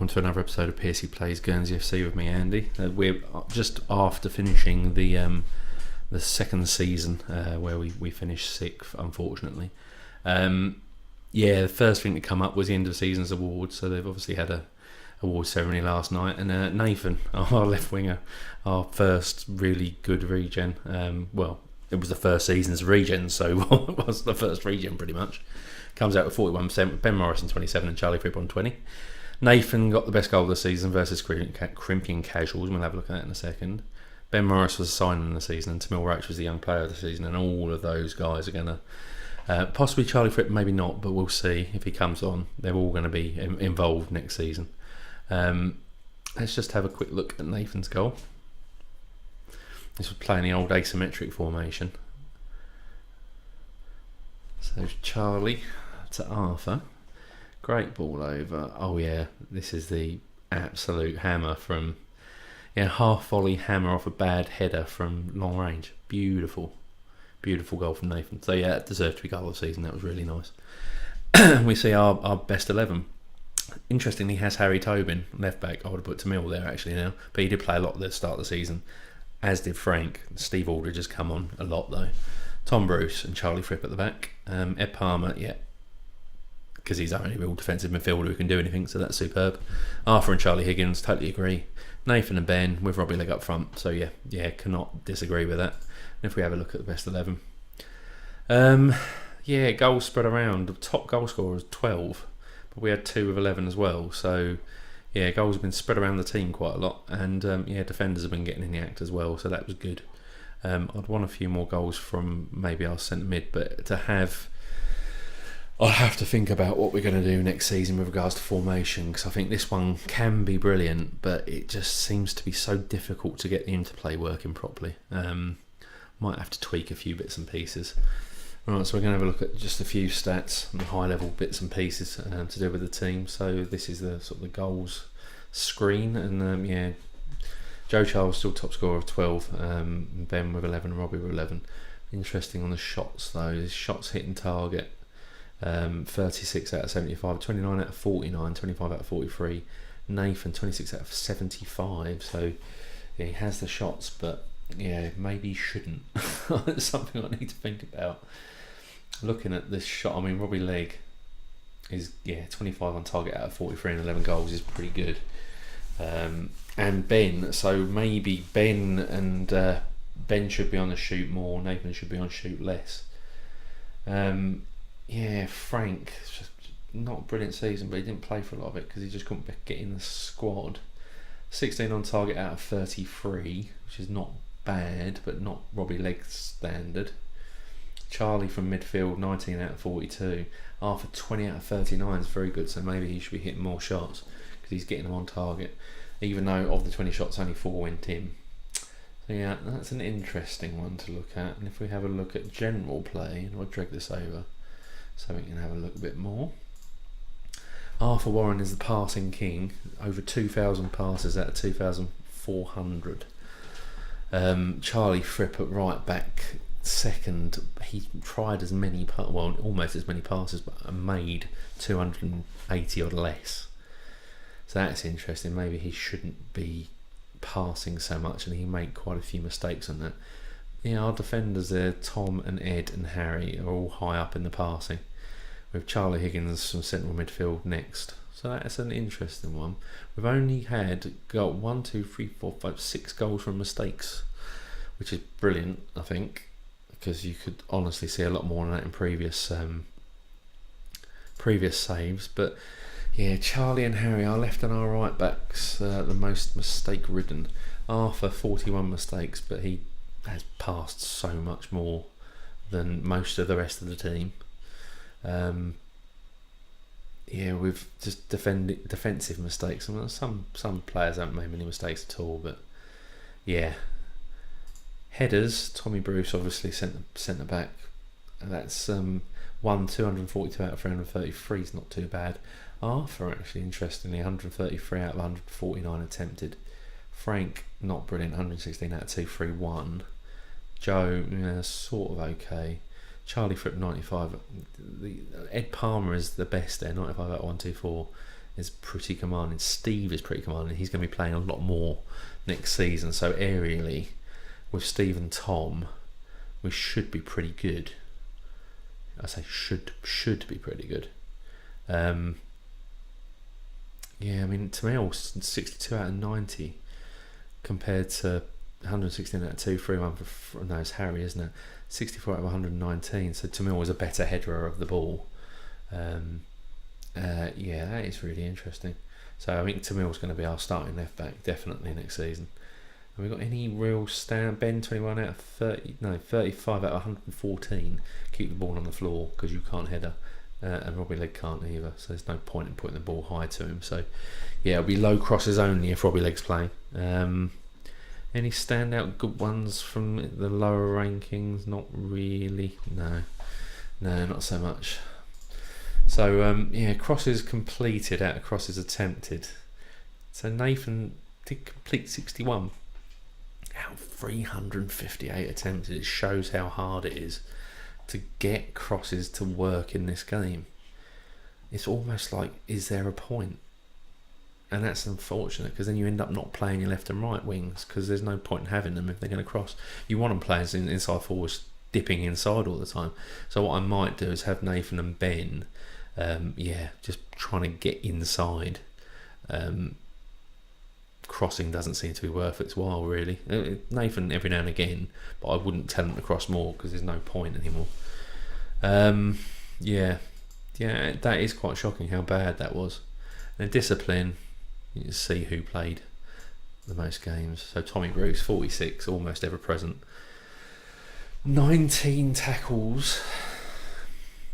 welcome to another episode of Piercy Plays Guernsey FC with me, Andy. We're just after finishing the second season, where we finished sixth, unfortunately. The first thing to come up was the end of the season's awards, so they've obviously had a award ceremony last night, and Nathan, our left winger, our first really good regen, it was the first season's regen, so it was the first regen pretty much, comes out with 41%, Ben Morrison 27 and Charlie Fripp on 20. Nathan got the best goal of the season versus Crimping Casuals. We'll have a look at that in a second. Ben Morris was a signing of the season, and Tamil Roach was the young player of the season, and all of those guys are going to... possibly Charlie Fripp, maybe not, but we'll see if he comes on. They're all going to be involved next season. Let's just have a quick look at Nathan's goal. This was playing the old asymmetric formation. So Charlie to Arthur. Great ball over. Oh yeah, this is the absolute hammer from... half volley hammer off a bad header from long range. Beautiful goal from Nathan. So yeah, it deserved to be goal of the season. That was really nice. We see our best 11. Interestingly, has Harry Tobin, left back. I would have put Tamil there actually now, but he did play a lot at the start of the season, as did Frank. Steve Aldridge has come on a lot though. Tom Bruce and Charlie Fripp at the back. Ed Palmer, because he's our only real defensive midfielder who can do anything, so that's superb. Arthur and Charlie Higgins, totally agree. Nathan and Ben with Robbie Legg up front, so yeah, cannot disagree with that. And if we have a look at the best 11, goals spread around. The top goal scorer was 12, but we had 2 with 11 as well, so yeah, goals have been spread around the team quite a lot, and defenders have been getting in the act as well, so that was good. I'd want a few more goals from maybe our centre mid, but to have... I'll have to think about what we're going to do next season with regards to formation, because I think this one can be brilliant, but it just seems to be so difficult to get the interplay working properly. Might have to tweak a few bits and pieces. Right, so we're going to have a look at just a few stats and high level bits and pieces to do with the team. So this is the sort of the goals screen, and Joe Charles still top scorer of 12, Ben with 11 and Robbie with 11. Interesting on the shots though, his shots hitting target. 36 out of 75, 29 out of 49, 25 out of 43. Nathan 26 out of 75. So yeah, he has the shots, but maybe he shouldn't. It's something I need to think about. Looking at this shot, I mean, Robbie Legg is 25 on target out of 43 and 11 goals is pretty good. And Ben, so maybe Ben and Ben should be on the shoot more. Nathan should be on shoot less. Frank, just not a brilliant season, but he didn't play for a lot of it because he just couldn't get in the squad. 16 on target out of 33, which is not bad, but not Robbie Legg's standard. Charlie from midfield, 19 out of 42. Arthur, 20 out of 39 is very good, so maybe he should be hitting more shots because he's getting them on target, even though of the 20 shots, only 4 went in. So yeah, that's an interesting one to look at. And if we have a look at general play, and I'll drag this over so we can have a look a bit more. Arthur Warren is the passing king, over 2,000 passes out of 2,400. Charlie Fripp at right back, second. He tried as many, almost as many passes, but made 280 or less. So that's interesting. Maybe he shouldn't be passing so much, and he made quite a few mistakes on that. Our defenders there, Tom and Ed and Harry, are all high up in the passing, with Charlie Higgins from central midfield next. So that's an interesting one. We've only got 6 goals from mistakes, which is brilliant, I think, because you could honestly see a lot more than that in previous saves. But yeah, Charlie and Harry, our left and our right backs, the most mistake ridden. Arthur, 41 mistakes, but he has passed so much more than most of the rest of the team. With just defensive mistakes. I mean, some players haven't made many mistakes at all, but yeah. Headers, Tommy Bruce obviously centre back. That's 242 out of 333 is not too bad. Arthur actually, interestingly, 133 out of 149 attempted. Frank, not brilliant, 116 out of 231. Joe, sort of okay. Charlie Fripp, 95. Ed Palmer is the best there, 95 out of 124. is pretty commanding. Steve is pretty commanding. He's going to be playing a lot more next season. So aerially, with Steve and Tom, we should be pretty good. I say should be pretty good. Yeah, I mean, Tamil's 62 out of 90 compared to 116 out of 231 for no, it's Harry, isn't it? 64 out of 119. So Tamil was a better header of the ball. Yeah, that is really interesting. So I think Tamil's going to be our starting left back definitely next season. Have we got any real stand? Ben 21 out of 30, no 35 out of 114. Keep the ball on the floor because you can't header, and Robbie Legg can't either. So there's no point in putting the ball high to him. So yeah, it'll be low crosses only if Robbie Legg's playing. Any standout good ones from the lower rankings? Not really. No, not so much. So yeah, crosses completed out of crosses attempted. So Nathan did complete 61 out of 358 attempted. It shows how hard it is to get crosses to work in this game. It's almost like, is there a point? And that's unfortunate because then you end up not playing your left and right wings because there's no point in having them if they're going to cross. You want them players inside forwards dipping inside all the time. So what I might do is have Nathan and Ben, just trying to get inside. Crossing doesn't seem to be worth its while really. Nathan every now and again, but I wouldn't tell him to cross more because there's no point anymore. Yeah, that is quite shocking how bad that was. And discipline, you can see who played the most games. So Tommy Bruce, 46, almost ever present. 19 tackles,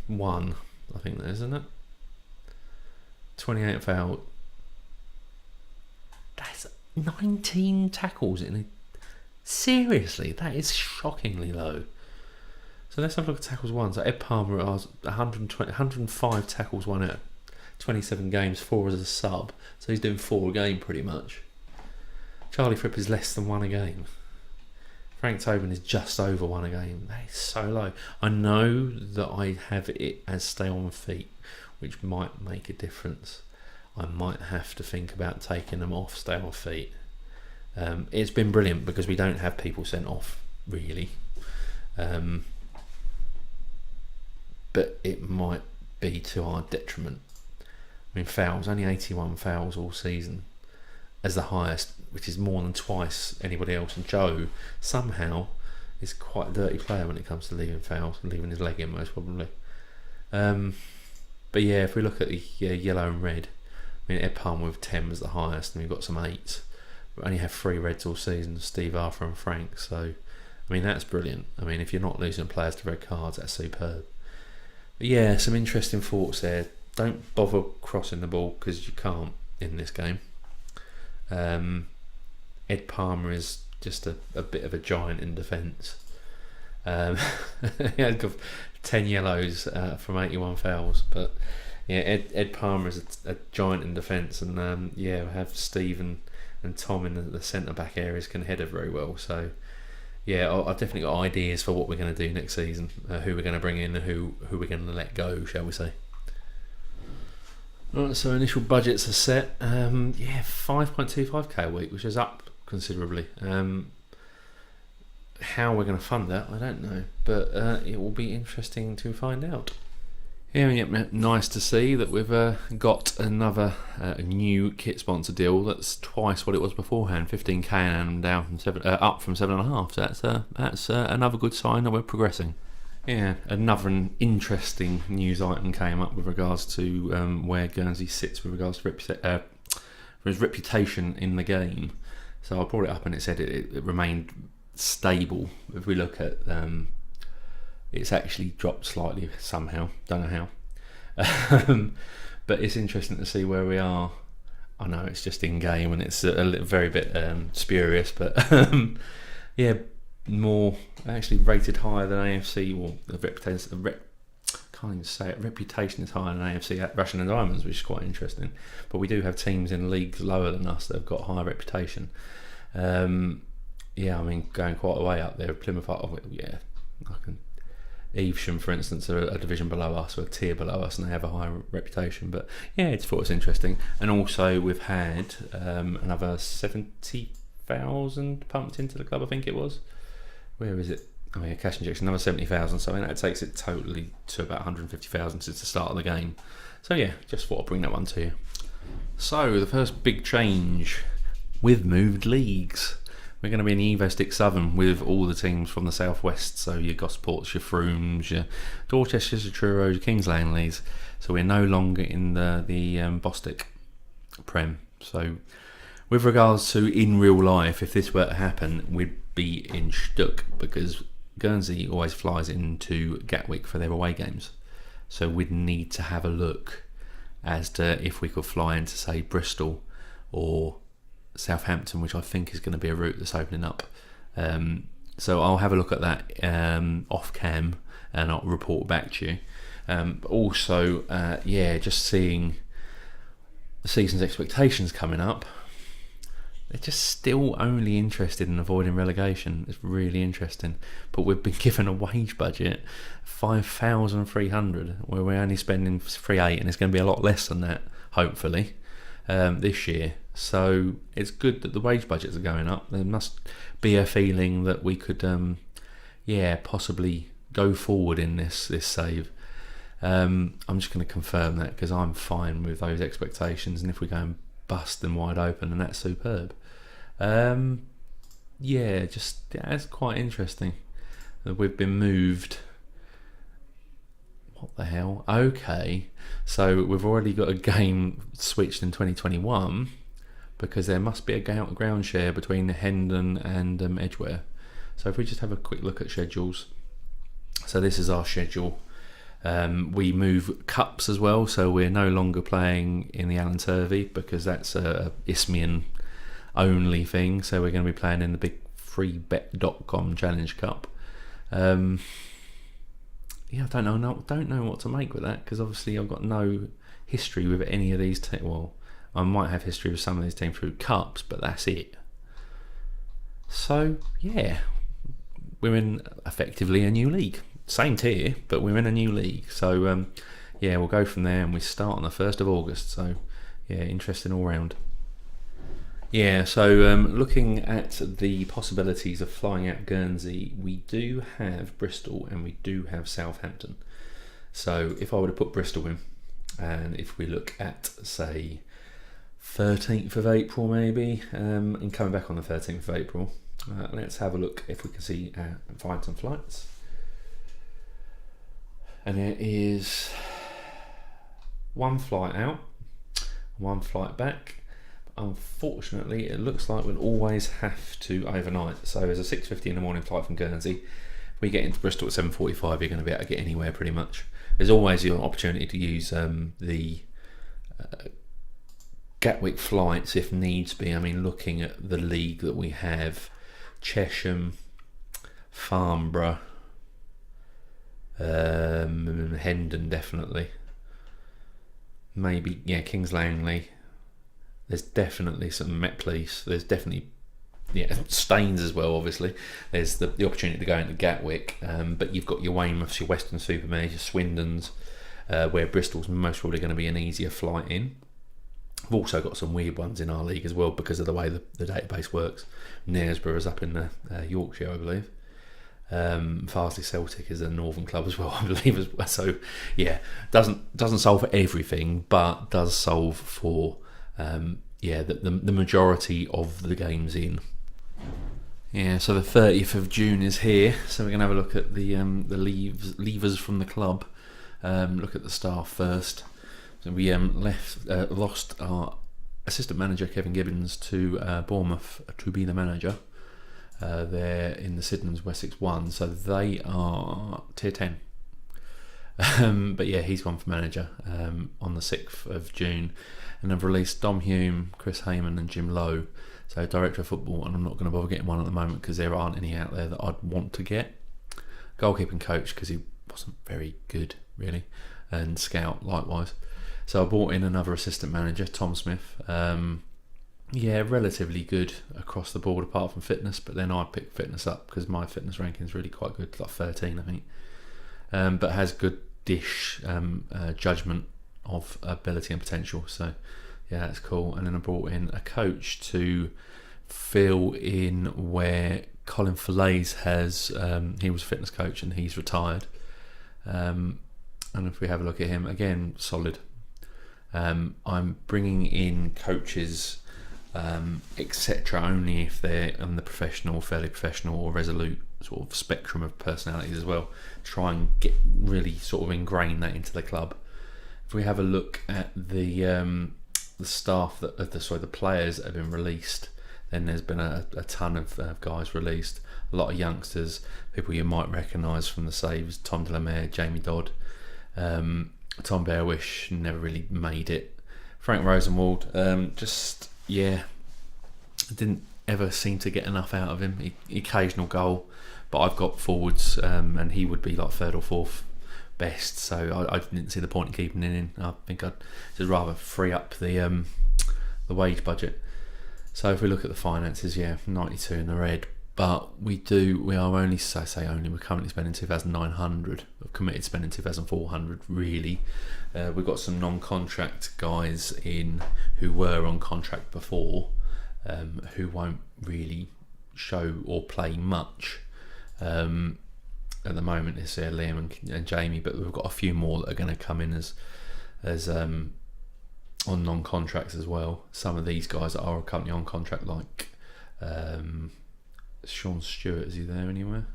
1, I think that is, isn't it? 28 foul. That's 19 tackles in a... Seriously, that is shockingly low. So let's have a look at tackles won. So Ed Palmer has 105 tackles won out 27 games, 4 as a sub, so he's doing 4 a game pretty much. Charlie Fripp is less than 1 a game. Frank Tobin is just over 1 a game. That is so low. I know that I have it as stay on feet, which might make a difference. I might have to think about taking them off stay on feet. It's been brilliant because we don't have people sent off really, but it might be to our detriment. I mean, fouls, only 81 fouls all season as the highest, which is more than twice anybody else. And Joe somehow is quite a dirty player when it comes to leaving fouls and leaving his leg in most probably. But yeah, if we look at the yellow and red, I mean, Ed Palmer with 10 was the highest, and we've got some 8. We only have 3 reds all season, Steve Arthur and Frank. So, I mean, that's brilliant. I mean, if you're not losing players to red cards, that's superb. But yeah, some interesting thoughts there. Don't bother crossing the ball because you can't in this game. Ed Palmer is just a bit of a giant in defence. He had 10 yellows from 81 fouls, but yeah, Ed Palmer is a giant in defence, and we have Steve and Tom in the centre back areas can header very well. So yeah, I've definitely got ideas for what we're going to do next season, who we're going to bring in and who we're going to let go, shall we say. Right, so initial budgets are set. 5.25k a week, which is up considerably. How we're going to fund that, I don't know, but it will be interesting to find out. Nice to see that we've got another new kit sponsor deal that's twice what it was beforehand. 15k and down from 7, up from 7.5. So that's another good sign that we're progressing. Yeah, another interesting news item came up with regards to where Guernsey sits with regards to his reputation in the game. So I brought it up and it said it remained stable. If we look at it's actually dropped slightly somehow, don't know how. But it's interesting to see where we are. I know it's just in game and it's a very bit spurious, but yeah, more actually rated higher than AFC, or the reputation. Can't even say it. Reputation is higher than AFC at Russian and Diamonds, which is quite interesting. But we do have teams in leagues lower than us that have got higher reputation. I mean, going quite a way up there. Plymouth, Evesham, for instance, are a division below us or a tier below us, and they have a higher reputation. But yeah, it's thought it's interesting. And also we've had another 70,000 pumped into the club, I think it was. Where is it? Oh yeah, cash injection, another 70,000. So I mean, that takes it totally to about 150,000 since the start of the game. So yeah, just thought I'd bring that one to you. So the first big change, we've moved leagues. We're going to be in the Evo Stick Southern with all the teams from the southwest. So your Gosports, your Froomes, your Dorchesters, your Truros, your Kings Lanleys. So we're no longer in the Bostik Prem. So with regards to in real life, if this were to happen, we'd be in stuck because Guernsey always flies into Gatwick for their away games. So we'd need to have a look as to if we could fly into, say, Bristol or Southampton, which I think is going to be a route that's opening up. So I'll have a look at that off cam and I'll report back to you. But also, just seeing the season's expectations coming up. They're just still only interested in avoiding relegation. It's really interesting. But we've been given a wage budget, 5,300, where we're only spending 3,800, and it's going to be a lot less than that, hopefully, this year. So it's good that the wage budgets are going up. There must be a feeling that we could, possibly go forward in this save. I'm just going to confirm that because I'm fine with those expectations, and if we're going bust and wide open, and that's superb. That's quite interesting that we've been moved. What the hell? Okay, so we've already got a game switched in 2021 because there must be a ground share between Hendon and Edgware. So if we just have a quick look at schedules. So this is our schedule. We move cups as well, so we're no longer playing in the Alan Turvey because that's a Isthmian only thing. So we're going to be playing in the big freebet.com Challenge Cup. I don't know what to make with that because obviously I've got no history with any of these teams. Well, I might have history with some of these teams through cups, but that's it. So yeah, we're in effectively a new league. Same tier, but we're in a new league. So we'll go from there, and we start on the 1st of August. So yeah, interesting all round. Yeah, so looking at the possibilities of flying out Guernsey, we do have Bristol and we do have Southampton. So if I were to put Bristol in, and if we look at, say, 13th of April maybe, and coming back on the 13th of April, let's have a look if we can find some flights. And it is one flight out, one flight back. Unfortunately, it looks like we'll always have to overnight. So there's a 6:50 in the morning flight from Guernsey. If we get into Bristol at 7:45, you're going to be able to get anywhere pretty much. There's always the opportunity to use the Gatwick flights if needs be. I mean, looking at the league that we have, Chesham, Farnborough, Hendon definitely, maybe Kings Langley. There's definitely some Met Police. There's definitely Staines as well. Obviously, there's the opportunity to go into Gatwick, but you've got your Weymouths, your Western-super-Mares, your Swindons, where Bristol's most probably going to be an easier flight in. We've also got some weird ones in our league as well because of the way the database works. Knaresborough is up in Yorkshire, I believe. Farsley Celtic is a northern club as well, I believe as well. So yeah, doesn't solve for everything, but does solve for the majority of the games in. Yeah, so the 30th of June is here, so we're going to have a look at the levers from the club. Look at the staff first. So we lost our assistant manager Kevin Gibbons to Bournemouth to be the manager. They're in the Sydenham's Wessex 1, so they are tier 10. But yeah, he's gone for manager on the 6th of June. And I've released Dom Hume, Chris Heyman and Jim Lowe, so director of football, and I'm not going to bother getting one at the moment because there aren't any out there that I'd want to get. Goalkeeping coach because he wasn't very good really, and scout likewise. So I brought in another assistant manager, Tom Smith. Relatively good across the board apart from fitness, but then I picked fitness up because my fitness ranking is really quite good, like 13 I think. but has good dish judgment of ability and potential. So yeah, that's cool. And then I brought in a coach to fill in where Colin Fillets has. He was a fitness coach and he's retired. And if we have a look at him again, solid. I'm bringing in coaches, etc., only if they're on the professional, fairly professional, or resolute sort of spectrum of personalities as well. Try and get really sort of ingrain that into the club. If we have a look at the staff the players that have been released, then there's been a ton of guys released. A lot of youngsters, people you might recognise from the saves: Tom Delamere, Jamie Dodd, Tom Bearwish never really made it. Frank Rosenwald, didn't ever seem to get enough out of him. Occasional goal, but I've got forwards, and he would be like third or fourth best, so I didn't see the point in keeping him in. I think I'd just rather free up the wage budget. So if we look at the finances, 92 in the red, but we're currently spending 2,900. I've committed spending 2,400 really. We've got some non-contract guys in who were on contract before, who won't really show or play much. At the moment it's Liam and Jamie, but we've got a few more that are going to come in as on non-contracts as well. Some of these guys that are currently on contract, like Sean Stewart, is he there anywhere?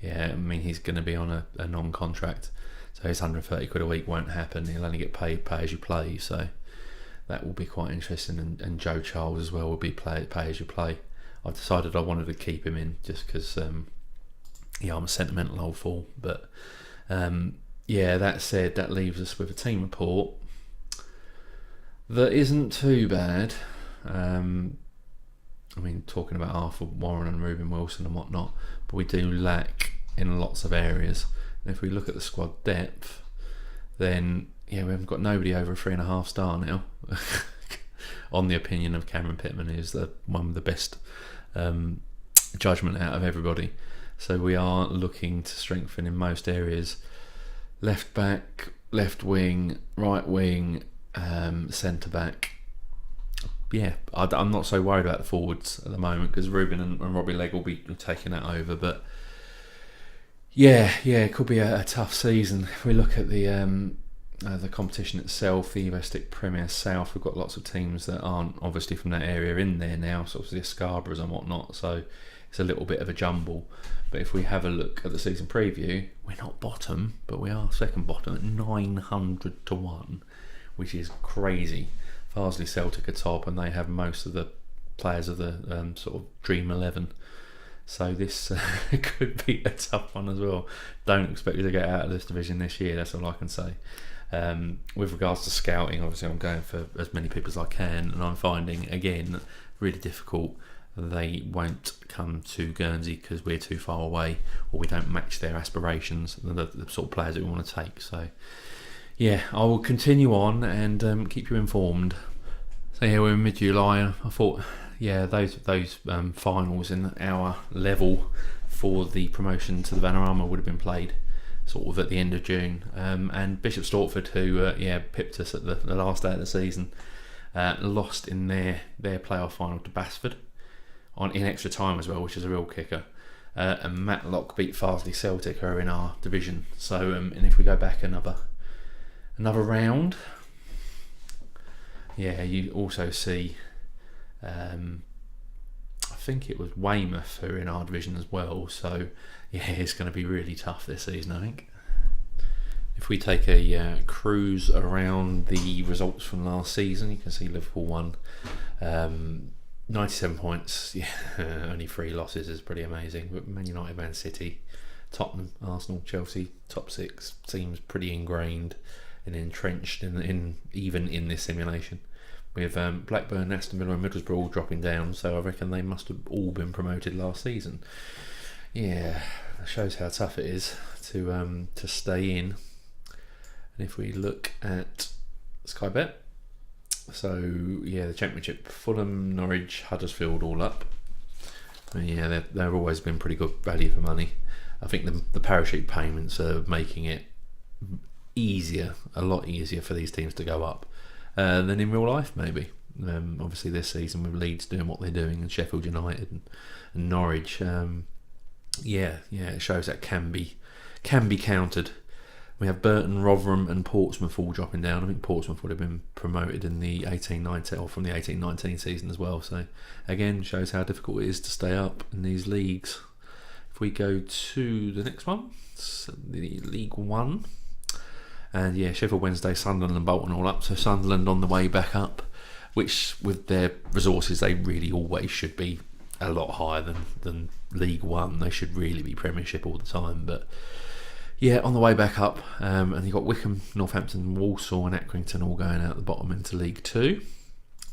Yeah, I mean he's going to be on a non-contract, so his 130 quid a week won't happen. He'll only get paid pay as you play, so that will be quite interesting. And Joe Charles as well will be pay as you play. I've decided I wanted to keep him in just because I'm a sentimental old fool. But that said, that leaves us with a team report that isn't too bad. Talking about Arthur Warren and Ruben Wilson and whatnot, but we do lack in lots of areas. And if we look at the squad depth, then we haven't got nobody over a 3.5 star now. On the opinion of Cameron Pittman, who's one of the best judgment out of everybody. So we are looking to strengthen in most areas: left back, left wing, right wing, centre back. I'm not so worried about the forwards at the moment because Ruben and Robbie Legg will be taking that over. But it could be a tough season. If we look at the competition itself, the Evo-Stick Premier South, we've got lots of teams that aren't obviously from that area in there now, so obviously the Scarboroughs and whatnot, so it's a little bit of a jumble. But if we have a look at the season preview, we're not bottom, but we are second bottom at 900 to 1, which is crazy. Farsley Celtic are top, and they have most of the players of the sort of Dream 11. So this could be a tough one as well. Don't expect you to get out of this division this year, that's all I can say. With regards to scouting, obviously I'm going for as many people as I can, and I'm finding, again, really difficult. They won't come to Guernsey because we're too far away, or we don't match their aspirations, the sort of players that we want to take. So I will continue on and keep you informed. So we're in mid-July. I thought those finals in our level for the promotion to the Vanarama would have been played sort of at the end of June, and Bishop Stortford, who pipped us at the last day of the season, lost in their playoff final to Basford in extra time as well, which is a real kicker. And Matlock beat Farsley Celtic, who are in our division. So and if we go back another round, you also see I think it was Weymouth who are in our division as well. So it's going to be really tough this season, I think. If we take a cruise around the results from last season, you can see Liverpool won 97 points. Only 3 losses is pretty amazing. But Man United, Man City, Tottenham, Arsenal, Chelsea, top 6 seems pretty ingrained and entrenched even in this simulation. With Blackburn, Aston Villa and Middlesbrough all dropping down, so I reckon they must have all been promoted last season. It shows how tough it is to stay in. And if we look at Sky Bet, so the Championship, Fulham, Norwich, Huddersfield all up. They've always been pretty good value for money. I think the parachute payments are making it a lot easier for these teams to go up than in real life, maybe. Obviously this season with Leeds doing what they're doing and Sheffield United and Norwich, it shows that can be countered. We have Burton, Rotherham and Portsmouth all dropping down. I think Portsmouth would have been promoted in the 18-19 or from the 18-19 season as well, so again shows how difficult it is to stay up in these leagues. If we go to the next one, it's the League One, and Sheffield Wednesday, Sunderland and Bolton all up. So Sunderland on the way back up, which with their resources they really always should be a lot higher than League One. They should really be Premiership all the time, but on the way back up. And you've got Wickham, Northampton, Walsall and Accrington all going out the bottom into League Two.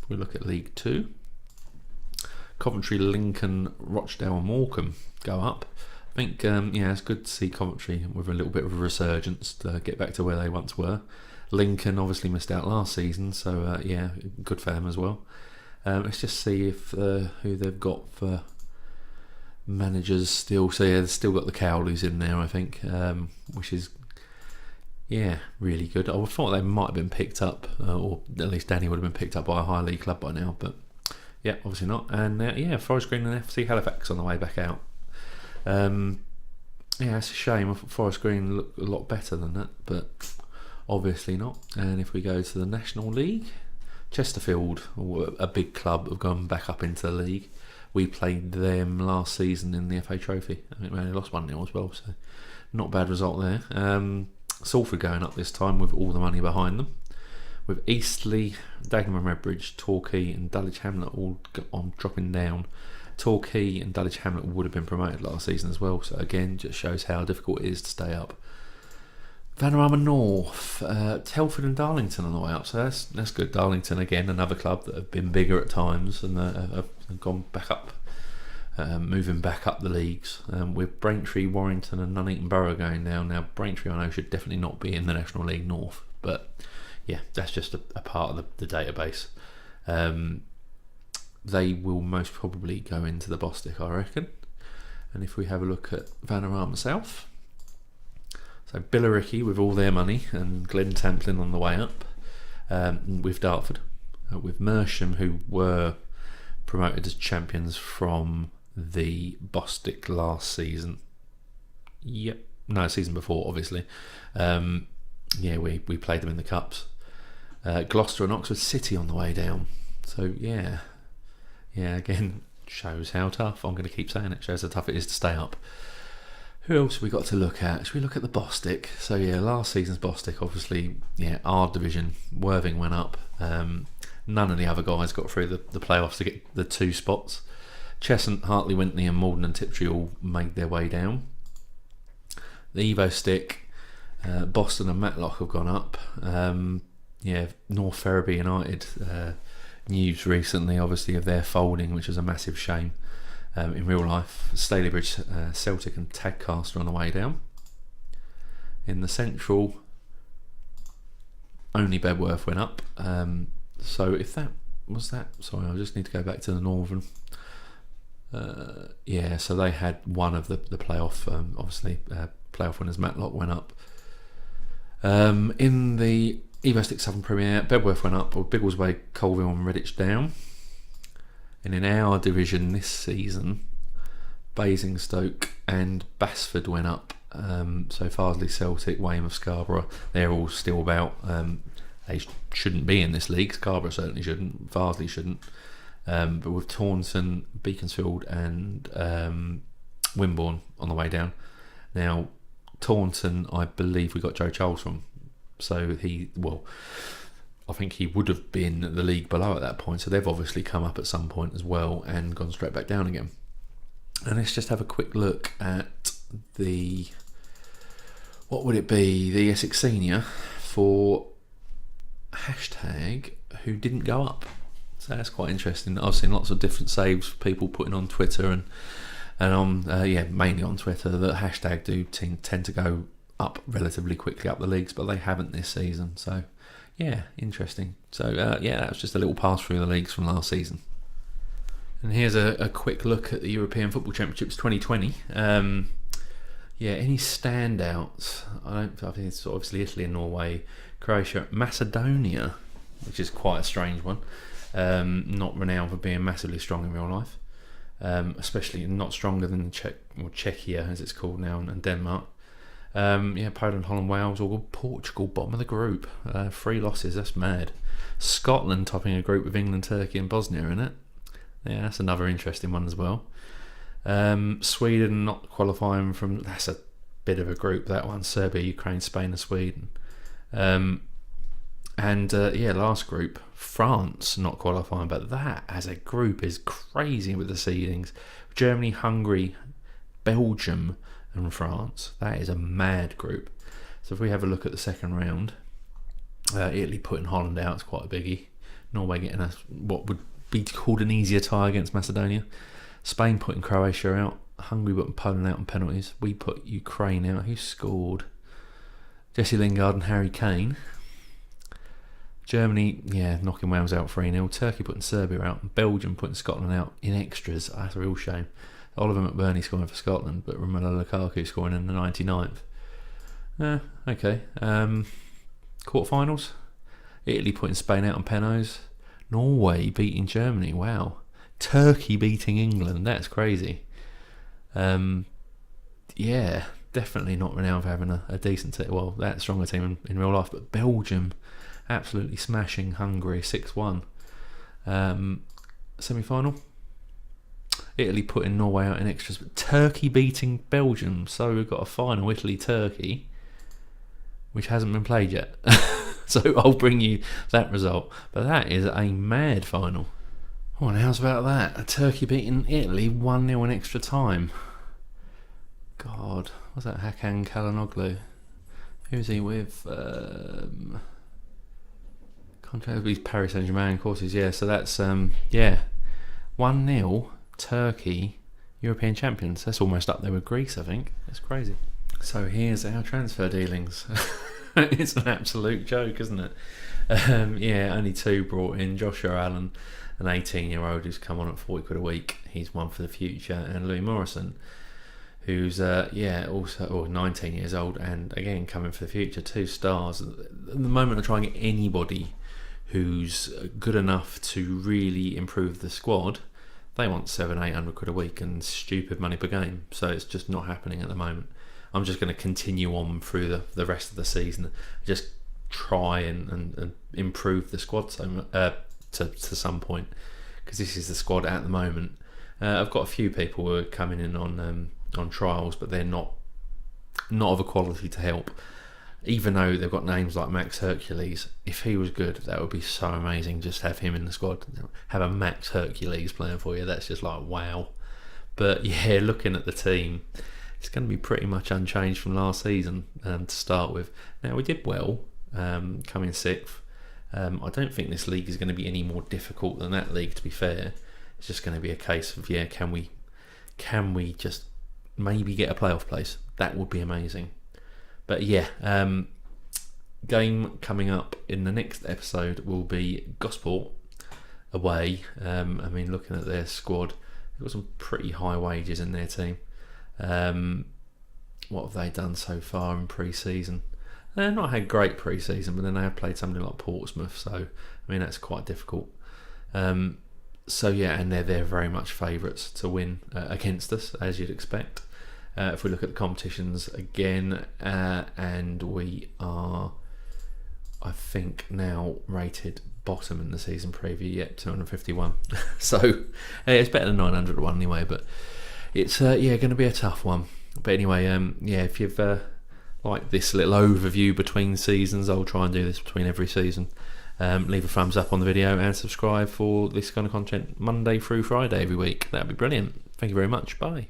If we look at League Two, Coventry, Lincoln, Rochdale and Morecambe go up. I think it's good to see Coventry with a little bit of a resurgence to get back to where they once were. Lincoln obviously missed out last season, so good for them as well. Let's just see if who they've got for managers still. So they've still got the Cowleys in there, I think, which is really good. I thought they might have been picked up, or at least Danny would have been picked up by a high league club by now, but obviously not. And Forest Green and FC Halifax on the way back out. It's a shame. I thought Forest Green looked a lot better than that, but obviously not. And if we go to the National League, Chesterfield, a big club, have gone back up into the league. We played them last season in the FA Trophy. I think we only lost 1-0 as well, so not a bad result there. Salford going up this time with all the money behind them, with Eastleigh, Dagenham and Redbridge, Torquay and Dulwich Hamlet all dropping down. Torquay and Dulwich Hamlet would have been promoted last season as well, so again just shows how difficult it is to stay up. Vanarama North, Telford and Darlington on the way up, so that's good. Darlington again, another club that have been bigger at times and have gone back up, moving back up the leagues, with Braintree, Warrington and Nuneaton Borough going down. Now Braintree I know should definitely not be in the National League North, but that's just a part of the database. They will most probably go into the Bostik, I reckon. And if we have a look at Vanarama South, so Billericay with all their money and Glen Tamplin on the way up, with Dartford, with Mersham, who were promoted as champions from the Bostik last season. Season before, obviously. We played them in the Cups. Gloucester and Oxford City on the way down. So again, shows how tough, I'm going to keep saying it, shows how tough it is to stay up. Who else have we got to look at? Should we look at the Bostik? So last season's Bostik, obviously, our division, Worthing went up. None of the other guys got through the playoffs to get the 2 spots. Cheshunt, Hartley, Wintney and Malden and Tiptree all made their way down. The Evo Stick, Boston and Matlock have gone up. North Ferriby United, news recently obviously of their folding, which was a massive shame. In real life, Stalybridge, Celtic and Tadcaster on the way down. In the Central, only Bedworth went up. So if that was that, sorry, I just need to go back to the Northern. So they had one of the playoff, obviously playoff winners. Matlock went up. In the Evo Stick Southern Premier, Bedworth went up, or Biggleswade, Colville and Redditch down. And in our division this season, Basingstoke and Basford went up. So Farsley, Celtic, Weymouth, Scarborough, they're all still about. They shouldn't be in this league. Scarborough certainly shouldn't. Farsley shouldn't. But with Taunton, Beaconsfield and Wimborne on the way down. Now, Taunton, I believe we got Joe Charles from. So I think he would have been the league below at that point, so they've obviously come up at some point as well and gone straight back down again. And let's just have a quick look at the Essex Senior for hashtag who didn't go up. So that's quite interesting. I've seen lots of different saves, people putting on Twitter and on mainly on Twitter, that hashtag do tend to go up relatively quickly up the leagues, but they haven't this season. So interesting. So that was just a little pass through the leagues from last season. And here's a quick look at the European Football Championships 2020. Yeah, any standouts? I think it's obviously Italy and Norway, Croatia, Macedonia, which is quite a strange one. Not renowned for being massively strong in real life, especially not stronger than Czechia, as it's called now, and Denmark. Poland, Holland, Wales, or Portugal, bottom of the group. 3 losses, that's mad. Scotland topping a group with England, Turkey and Bosnia in it. Yeah, that's another interesting one as well. Sweden not qualifying from, that's a bit of a group, that one. Serbia, Ukraine, Spain and Sweden. Last group, France not qualifying, but that as a group is crazy with the seedings. Germany, Hungary, Belgium and France. That is a mad group. So if we have a look at the second round, Italy putting Holland out, it's quite a biggie. Norway getting what would be called an easier tie against Macedonia. Spain putting Croatia out. Hungary putting Poland out on penalties. We put Ukraine out. Who scored? Jesse Lingard and Harry Kane. Germany, knocking Wales out 3-0. Turkey putting Serbia out. And Belgium putting Scotland out in extras. That's a real shame. Oliver McBurney scoring for Scotland, but Romelu Lukaku scoring in the 99th. Okay. Quarterfinals. Italy putting Spain out on penalties. Norway beating Germany. Wow. Turkey beating England. That's crazy. Definitely not renowned for having a decent team. Well, that stronger team in real life. But Belgium absolutely smashing Hungary 6-1. Semi-final. Italy putting Norway out in extras, but Turkey beating Belgium. So we've got a final, Italy-Turkey, which hasn't been played yet. So I'll bring you that result. But that is a mad final. Oh, and how's about that? Turkey beating Italy 1-0 in extra time. God, what's that? Hakan Çalhanoğlu. Who's he with? Contract with Paris Saint-Germain courses. Yeah, so that's 1-0 Turkey, European champions. That's almost up there with Greece, I think. That's crazy. So here's our transfer dealings. It's an absolute joke, isn't it? Only 2 brought in. Joshua Allen, an 18-year-old who's come on at 40 quid a week. He's one for the future. And Louis Morrison, who's also 19 years old and again coming for the future. 2 stars. At the moment, I'm trying to get anybody who's good enough to really improve the squad. They want 700-800 quid a week and stupid money per game. So it's just not happening at the moment. I'm just going to continue on through the rest of the season. Just try and improve the squad to some point, because this is the squad at the moment. I've got a few people who are coming in on trials, but they're not of a quality to help. Even though they've got names like Max Hercules, if he was good, that would be so amazing. Just have him in the squad. Have a Max Hercules playing for you. That's just like wow. But yeah, looking at the team, it's going to be pretty much unchanged from last season to start with. Now, we did well, coming 6th. I don't think this league is going to be any more difficult than that league, to be fair. It's just going to be a case of, can we just maybe get a playoff place? That would be amazing. But game coming up in the next episode will be Gosport away. Looking at their squad, they've got some pretty high wages in their team. What have they done so far in pre-season? They've not had great pre-season, but then they have played somebody like Portsmouth, so that's quite difficult. And they're very much favourites to win against us, as you'd expect. If we look at the competitions again, and we are, I think, now rated bottom in the season preview, 251. So it's better than 901 anyway, but it's going to be a tough one. But anyway, if you've liked this little overview between seasons, I'll try and do this between every season. Leave a thumbs up on the video and subscribe for this kind of content Monday through Friday every week. That'd be brilliant. Thank you very much. Bye.